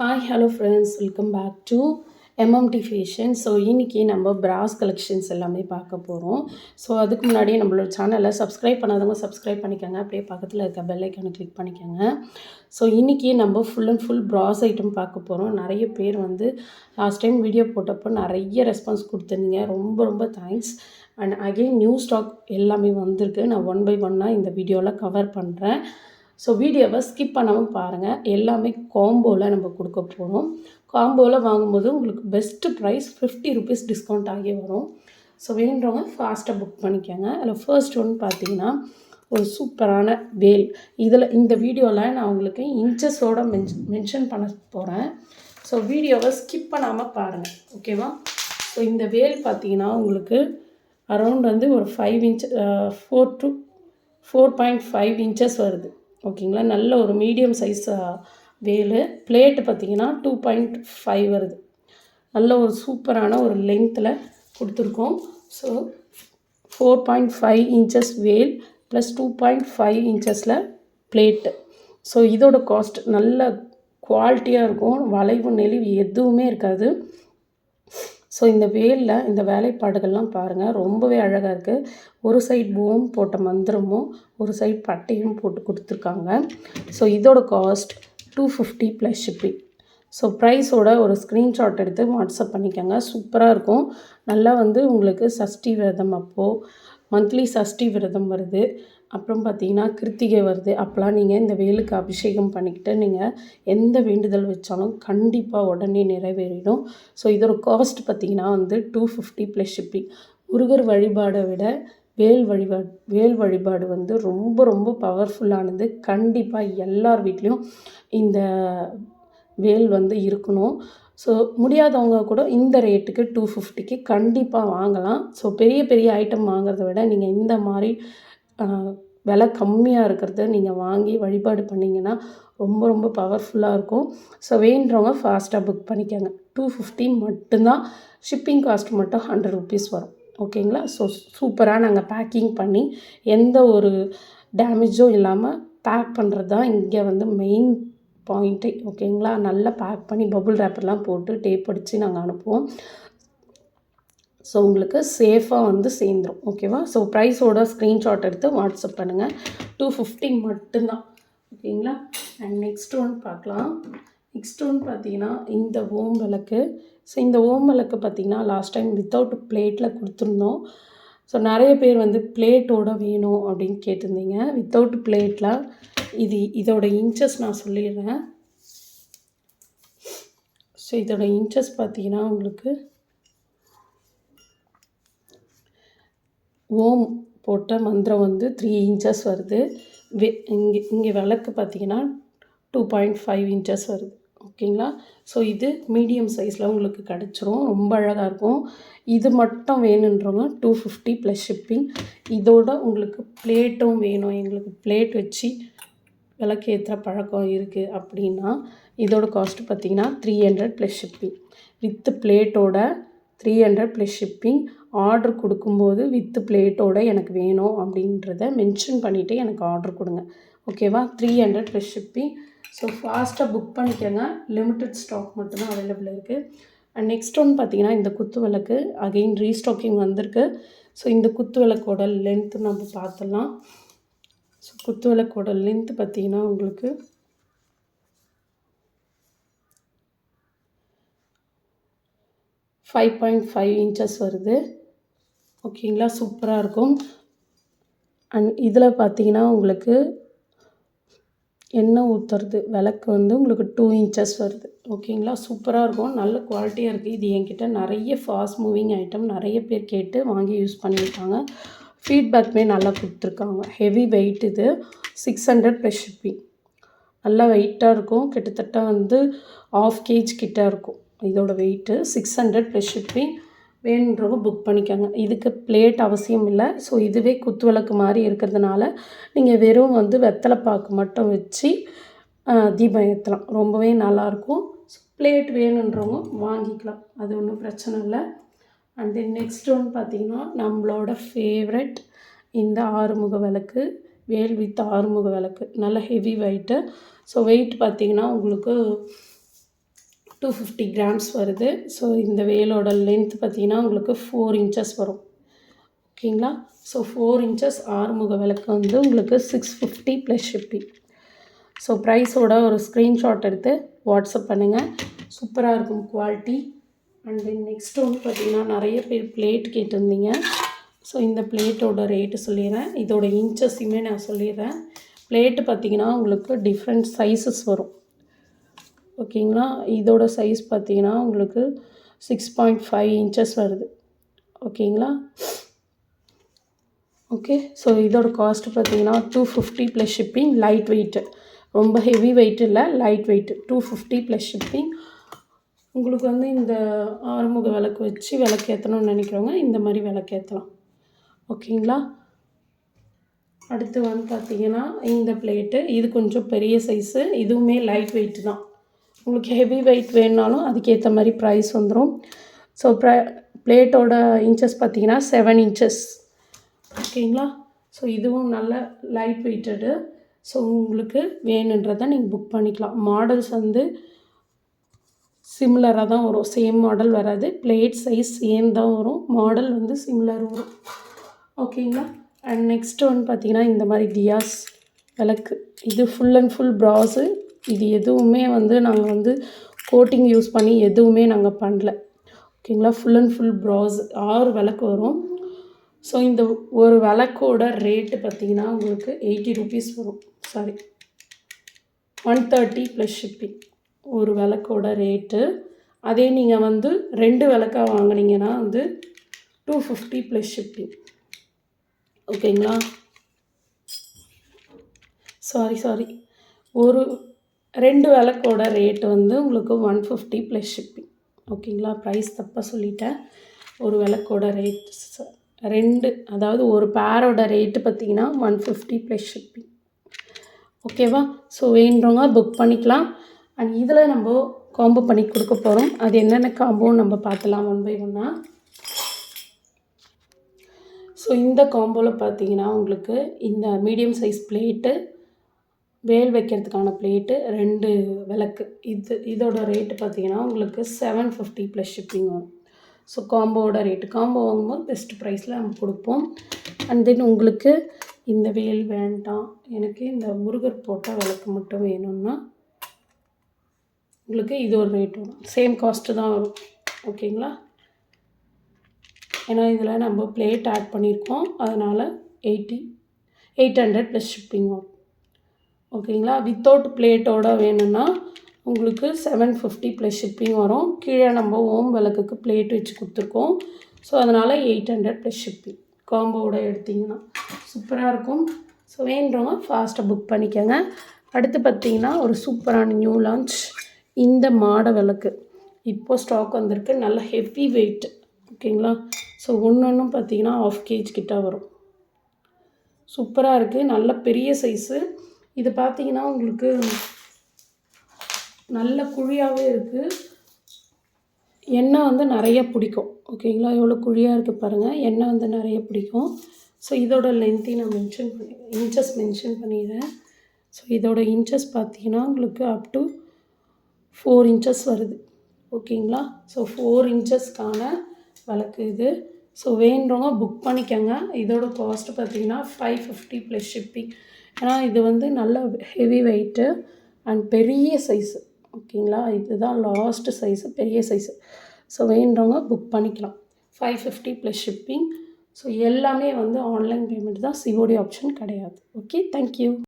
Hi hello friends, welcome back to MMT fashion. So இன்றைக்கி நம்ம பிராஸ் collections எல்லாமே பார்க்க போகிறோம். ஸோ அதுக்கு முன்னாடி நம்மளோட சேனலை சப்ஸ்கிரைப் பண்ணாதவங்க சப்ஸ்கிரைப் பண்ணிக்கோங்க. அப்படியே பக்கத்தில் இருக்க பெல் ஐக்கானை கிளிக் பண்ணிக்கோங்க. ஸோ இன்றைக்கி நம்ம full and full brass item பார்க்க போகிறோம். நிறைய பேர் வந்து லாஸ்ட் டைம் வீடியோ போட்டப்போ நிறைய ரெஸ்பான்ஸ் கொடுத்துருந்தீங்க. ரொம்ப ரொம்ப thanks. And again new stock எல்லாமே வந்திருக்கு. நான் ஒன் பை ஒன்னாக இந்த வீடியோவில் கவர் பண்ணுறேன். ஸோ வீடியோவை ஸ்கிப் பண்ணாமல் பாருங்கள். எல்லாமே காம்போவில் நம்ம கொடுக்க போகிறோம். காம்போவில் வாங்கும்போது உங்களுக்கு பெஸ்ட்டு ப்ரைஸ் 50 ருபீஸ் டிஸ்கவுண்ட் ஆகி வரும். ஸோ வேணுன்றவங்க ஃபாஸ்ட்டாக புக் பண்ணிக்கோங்க. அதில் ஃபர்ஸ்ட் ஒன்று பார்த்தீங்கன்னா ஒரு சூப்பரான வேல். இந்த வீடியோவில் நான் உங்களுக்கு இன்ச்சஸோடு மென்ஷன் பண்ண போகிறேன். ஸோ வீடியோவை ஸ்கிப் பண்ணாமல் பாருங்கள், ஓகேவா? ஸோ இந்த வேல் பார்த்தீங்கன்னா உங்களுக்கு அரௌண்ட் வந்து ஒரு 5 இன்ச் 4 to 4.5 இன்ச்சஸ் வருது, ஓகேங்களா? நல்ல ஒரு மீடியம் சைஸ் வேலு. பிளேட்டு பார்த்திங்கன்னா 2.5 வருது. நல்ல ஒரு சூப்பரான ஒரு லென்த்தில் கொடுத்துருக்கோம். ஸோ 4.5 இன்ச்சஸ் வேல் ப்ளஸ் 2.5 இன்ச்சஸில் பிளேட்டு. ஸோ இதோட காஸ்ட் நல்ல குவாலிட்டியாக இருக்கும். வளைவு நெளிவு எதுவுமே இருக்காது. ஸோ இந்த வேலில் இந்த வேலைப்பாடுகள்லாம் பாருங்கள், ரொம்பவே அழகாக இருக்குது. ஒரு சைட் பூவும் போட்ட மந்திரமும் ஒரு சைட் பட்டையும் போட்டு கொடுத்துருக்காங்க. ஸோ இதோட காஸ்ட் 250 ப்ளஸ் ஷிப்பிங். ஸோ ப்ரைஸோட ஒரு ஸ்க்ரீன்ஷாட் எடுத்து வாட்ஸ்அப் பண்ணிக்கோங்க. சூப்பராக இருக்கும். நல்லா வந்து உங்களுக்கு சஷ்டி விரதம் அப்போது மந்த்லி சஷ்டி விரதம் வருது, அப்புறம் பார்த்திங்கன்னா கிருத்திகை வருது. அப்போலாம் நீங்கள் இந்த வேலுக்கு அபிஷேகம் பண்ணிக்கிட்டு நீங்கள் எந்த வேண்டுதல் வச்சாலும் கண்டிப்பாக உடனே நிறைவேறிடும். ஸோ இதோட காஸ்ட் பார்த்திங்கன்னா வந்து 250 ப்ளஸ் ஷிப்பிங். முருகர் வழிபாடை விட வேல் வழிபாடு வந்து ரொம்ப ரொம்ப பவர்ஃபுல்லானது. கண்டிப்பாக எல்லார் வீட்லேயும் இந்த வேல் வந்து இருக்கணும். ஸோ முடியாதவங்க கூட இந்த ரேட்டுக்கு 250க்கு கண்டிப்பாக வாங்கலாம். ஸோ பெரிய பெரிய ஐட்டம் வாங்குறத விட நீங்கள் இந்த மாதிரி விலை கம்மியாக இருக்கிறத நீங்கள் வாங்கி வழிபாடு பண்ணிங்கன்னா ரொம்ப ரொம்ப பவர்ஃபுல்லாக இருக்கும். ஸோ வேணுன்றவங்க ஃபாஸ்ட்டாக புக் பண்ணிக்கோங்க. 250 மட்டும்தான். ஷிப்பிங் காஸ்ட் மட்டும் 100 ருபீஸ் வரும், ஓகேங்களா? ஸோ சூப்பராக நாங்கள் பேக்கிங் பண்ணி எந்த ஒரு டேமேஜும் இல்லாமல் பேக் பண்ணுறது தான் இங்கே வந்து மெயின் பாயிண்ட்டே, ஓகேங்களா? நல்லா பேக் பண்ணி பபுள் ரேப்பர்லாம் போட்டு டேப் அடித்து நாங்கள் அனுப்புவோம். ஸோ உங்களுக்கு சேஃபாக வந்து சேர்ந்துடும், ஓகேவா? ஸோ ப்ரைஸோட ஸ்க்ரீன்ஷாட் எடுத்து வாட்ஸ்அப் பண்ணுங்கள். 250 மட்டும்தான், ஓகேங்களா? அண்ட் நெக்ஸ்ட் ஒன் பார்க்கலாம். நெக்ஸ்ட் ஒன் பார்த்தீங்கன்னா இந்த ஓம் விளக்கு. ஸோ இந்த ஓம் விளக்கு பார்த்திங்கன்னா லாஸ்ட் டைம் வித்தவுட் பிளேட்டில் கொடுத்துருந்தோம். ஸோ நிறைய பேர் வந்து பிளேட்டோட வேணும் அப்படின்னு கேட்டிருந்தீங்க. வித்தவுட் பிளேட்டில் இதோட இன்ச்சஸ் நான் சொல்லிடுறேன். ஸோ இதோட இன்ச்சஸ் பார்த்திங்கன்னா உங்களுக்கு ஓம் போட்ட மந்திரம் வந்து 3 இன்ச்சஸ் வருது. இங்கே விளக்கு பார்த்திங்கன்னா 2.5 இன்ச்சஸ் வருது, ஓகேங்களா? ஸோ இது மீடியம் சைஸில் உங்களுக்கு கிடச்சிரும். ரொம்ப அழகாக இருக்கும். இது மட்டும் வேணுன்றவங்க 250 ப்ளஸ் ஷிப்பிங். இதோட உங்களுக்கு பிளேட்டும் வேணும், எங்களுக்கு பிளேட் வச்சு விளக்கு ஏற்றுற பழக்கம் இருக்குது அப்படின்னா இதோட காஸ்ட்டு பார்த்திங்கன்னா 300 plus shipping. With பிளேட்டோட 300 plus shipping. Order கொடுக்கும்போது வித்து பிளேட்டோடு எனக்கு வேணும் அப்படின்றத மென்ஷன் பண்ணிவிட்டு எனக்கு ஆர்டர் கொடுங்க, ஓகேவா? 300 ப்ளஸ் ஷிப்பிங். ஸோ ஃபாஸ்ட்டாக புக் பண்ணிக்கோங்க. லிமிட்டட் ஸ்டாக் மட்டும்தான் அவைலபிள் இருக்குது. அண்ட் நெக்ஸ்ட் ஒன்று பார்த்திங்கன்னா இந்த குத்து விளக்கு அகெயின் ரீஸ்டாக்கிங் வந்திருக்கு. ஸோ இந்த குத்து விளக்கோட லென்த்து நம்ம பார்த்துடலாம். ஸோ குத்து விளக்கோட லென்த்து பார்த்திங்கன்னா உங்களுக்கு 5.5 இன்ச்சஸ் வருது, ஓகேங்களா? சூப்பராக இருக்கும். அண்ட் இதில் பார்த்திங்கன்னா உங்களுக்கு எண்ணெய் ஊற்றுறது விளக்கு வந்து உங்களுக்கு 2 இன்ச்சஸ் வருது, ஓகேங்களா? சூப்பராக இருக்கும். நல்ல குவாலிட்டியாக இருக்குது. இது என்கிட்ட நிறைய ஃபாஸ்ட் மூவிங் ஐட்டம் நிறைய பேர் கேட்டு வாங்கி யூஸ் பண்ணியிருக்காங்க. ஃபீட்பேக்குமே நல்லா கொடுத்துருக்காங்க. Heavy weight. இது 600 ப்ளஸ் ஷிப்பிங். நல்லா வெயிட்டாக இருக்கும். கிட்டத்தட்ட வந்து 1/2 kg கிட்ட இருக்கும் இதோட வெயிட்டு. 600 plus shipping. வேணுன்றவங்க புக் பண்ணிக்கோங்க. இதுக்கு பிளேட் அவசியம் இல்லை. ஸோ இதுவே குத்து விளக்கு மாதிரி இருக்கிறதுனால நீங்கள் வெறும் வந்து வெத்தலை பாக்கு மட்டும் வச்சு தீபம் ஏற்றலாம். ரொம்பவே நல்லாயிருக்கும். ஸோ பிளேட் வேணுன்றவங்க வாங்கிக்கலாம், அது ஒன்றும் பிரச்சனை இல்லை. அண்ட் தென் நெக்ஸ்ட் ஒன்று பார்த்திங்கன்னா நம்மளோட ஃபேவரெட் இந்த ஆறுமுக விளக்கு. வேல் வித் ஆறுமுக விளக்கு. நல்ல ஹெவி வெயிட்டு. ஸோ வெயிட் பார்த்திங்கன்னா உங்களுக்கு 250 கிராம்ஸ் வருது. ஸோ இந்த வேலோட லென்த் பார்த்திங்கன்னா உங்களுக்கு 4 இன்ச்சஸ் வரும். ஓகேங்களா? ஸோ 4 இன்ச்சஸ் ஆறுமுக விளக்கு வந்து உங்களுக்கு 650 ப்ளஸ் ஷிப்பிங். ஸோ ப்ரைஸோட ஒரு ஸ்க்ரீன்ஷாட் எடுத்து வாட்ஸ்அப் பண்ணுங்கள். சூப்பராக இருக்கும் குவாலிட்டி. அண்ட் தென் நெக்ஸ்ட்டு வந்து பார்த்திங்கன்னா நிறைய பேர் பிளேட் கேட்டிருந்தீங்க. ஸோ இந்த பிளேட்டோட ரேட்டு சொல்லிடுறேன். இதோட இன்ச்சஸையுமே நான் சொல்லிடுறேன். பிளேட்டு பார்த்திங்கன்னா உங்களுக்கு டிஃப்ரெண்ட் சைஸஸ் வரும். ஓகேங்களா? இதோட சைஸ் பார்த்திங்கன்னா உங்களுக்கு 6.5 இன்ச்சஸ் வருது. ஓகேங்களா? ஓகே. ஸோ இதோட காஸ்ட்டு பார்த்திங்கன்னா 250 ப்ளஸ் ஷிப்பிங். லைட் வெயிட்டு, ரொம்ப ஹெவி வெயிட் இல்லை, லைட் வெயிட்டு 250 ப்ளஸ் ஷிப்பிங். உங்களுக்கு வந்து இந்த ஆறுமுக விளக்கு வச்சு விளக்கேற்றணும்னு நினைக்கிறவங்க இந்த மாதிரி விளக்கேற்றலாம். ஓகேங்களா? அடுத்து வந்து பார்த்திங்கன்னா இந்த பிளேட்டு, இது கொஞ்சம் பெரிய சைஸு, இதுவுமே லைட் வெயிட்டு தான். உங்களுக்கு ஹெவி வெயிட் வேணுனாலும் அதுக்கேற்ற மாதிரி ப்ரைஸ் வந்துடும். ஸோ பிளேட்டோட இன்ச்சஸ் பார்த்திங்கன்னா 7 இன்ச்சஸ். ஓகேங்களா? ஸோ இதுவும் நல்ல லைட் வெயிட்டடு. ஸோ உங்களுக்கு வேணுன்றதை நீங்கள் புக் பண்ணிக்கலாம். மாடல்ஸ் வந்து சிமிலராக தான் வரும், சேம் மாடல் வராது. பிளேட் சைஸ் சேம் தான் வரும், மாடல் வந்து சிமிலர் வரும். ஓகேங்களா? அண்ட் நெக்ஸ்ட்டு வந்து பார்த்திங்கன்னா இந்த மாதிரி தியாஸ் விளக்கு. இது ஃபுல் அண்ட் ஃபுல் ப்ராஸு. இது எதுவுமே வந்து நாங்கள் வந்து கோட்டிங் யூஸ் பண்ணி எதுவுமே நாங்கள் பண்ணல. ஓகேங்களா? ஃபுல் அண்ட் ஃபுல் ப்ராஸ் 6 விளக்கு வரும். ஸோ இந்த ஒரு விளக்கோட ரேட்டு பார்த்திங்கன்னா உங்களுக்கு 80 ருபீஸ் வரும். சாரி, 130 ப்ளஸ் ஷிப்பிங் ஒரு விளக்கோட ரேட்டு. அதே நீங்கள் வந்து 2 விளக்கா வாங்கினீங்கன்னா வந்து 250 ப்ளஸ் ஷிப்பிங். ஓகேங்களா? சாரி, ஒரு 2 விளக்கோட ரேட்டு வந்து உங்களுக்கு 150 ப்ளஸ் ஷிப்பிங். ஓகேங்களா? ப்ரைஸ் தப்பாக சொல்லிட்டேன். ஒரு விளக்கோட ரேட் 2, அதாவது ஒரு பேரோட ரேட்டு பார்த்திங்கன்னா 150 ப்ளஸ் ஷிப்பிங். ஓகேவா? ஸோ வேணுறவங்க புக் பண்ணிக்கலாம். அண்ட் இதில் நம்ம காம்போ பண்ணி கொடுக்க போகிறோம். அது என்னென்ன காம்போன்னு நம்ம பார்த்துலாம் ஒன் பை ஒன்னாக. ஸோ இந்த காம்போவில் பார்த்திங்கன்னா உங்களுக்கு இந்த மீடியம் சைஸ் பிளேட்டு, வேல் வைக்கிறதுக்கான பிளேட்டு, 2 விளக்கு, இதோட ரேட்டு பார்த்திங்கன்னா உங்களுக்கு 750 ப்ளஸ் ஷிப்பிங் வரும். ஸோ காம்போவோட ரேட்டு, காம்போ வாங்கும்போது பெஸ்ட் ப்ரைஸில் நம்ம கொடுப்போம். அண்ட் தென் உங்களுக்கு இந்த வேல் வேண்டாம், எனக்கு இந்த முருகர் போட்ட விளக்கு மட்டும் வேணும்னா உங்களுக்கு இது ஒரு ரேட் வரும். சேம் காஸ்ட்டு தான் வரும். ஓகேங்களா? ஏன்னா இதில் நம்ம பிளேட் ஆட் பண்ணியிருக்கோம், அதனால் 800 ப்ளஸ் ஷிப்பிங் வரும். ஓகேங்களா? வித்தவுட் பிளேட்டோட வேணும்னா உங்களுக்கு 750 ப்ளஸ் ஷிப்பிங் வரும். கீழே நம்ம ஓம் விளக்குக்கு பிளேட் வச்சு கொடுத்துருக்கோம். ஸோ அதனால் 800 ப்ளஸ் ஷிப்பிங். காம்போவோட எடுத்திங்கன்னா சூப்பராக இருக்கும். ஸோ வேணுறவங்க ஃபாஸ்ட்டாக புக் பண்ணிக்கோங்க. அடுத்து பார்த்திங்கன்னா ஒரு சூப்பரான நியூ லான்ச் இந்த மாட விளக்கு. இப்போது ஸ்டாக் வந்திருக்கு, நல்ல ஹெவி வெயிட். ஓகேங்களா? ஸோ ஒன்றும் பார்த்திங்கன்னா 1/2 kg கிட்ட வரும். சூப்பராக இருக்குது, நல்ல பெரிய சைஸு. இது பார்த்திங்கன்னா உங்களுக்கு நல்ல குழியாகவே இருக்குது. எண்ணெய் வந்து நிறைய பிடிக்கும். ஓகேங்களா? எவ்வளோ குழியாக இருக்குது பாருங்கள், எண்ணெய் வந்து நிறைய பிடிக்கும். ஸோ இதோட லென்த்தையும் நான் இன்ச்சஸ் மென்ஷன் பண்ணிடுறேன். ஸோ இதோட இன்ச்சஸ் பார்த்திங்கன்னா உங்களுக்கு அப் டு 4 இன்ச்சஸ் வருது. ஓகேங்களா? ஸோ 4 இன்ச்சஸ்க்கான விளக்கு இது. ஸோ வேணுறவங்க புக் பண்ணிக்கோங்க. இதோட காஸ்ட்டு பார்த்திங்கன்னா 550 ப்ளஸ் ஷிப்பிங். ஏன்னா இது வந்து நல்ல ஹெவி வெயிட்டு அண்ட் பெரிய சைஸு. ஓகேங்களா? இதுதான் லாஸ்ட்டு சைஸு, பெரிய சைஸு. ஸோ வேணுறவங்க புக் பண்ணிக்கலாம். 550 ப்ளஸ் ஷிப்பிங். ஸோ எல்லாமே வந்து ஆன்லைன் பேமெண்ட் தான், சிஓடி ஆப்ஷன் கிடையாது. Okay, thank you.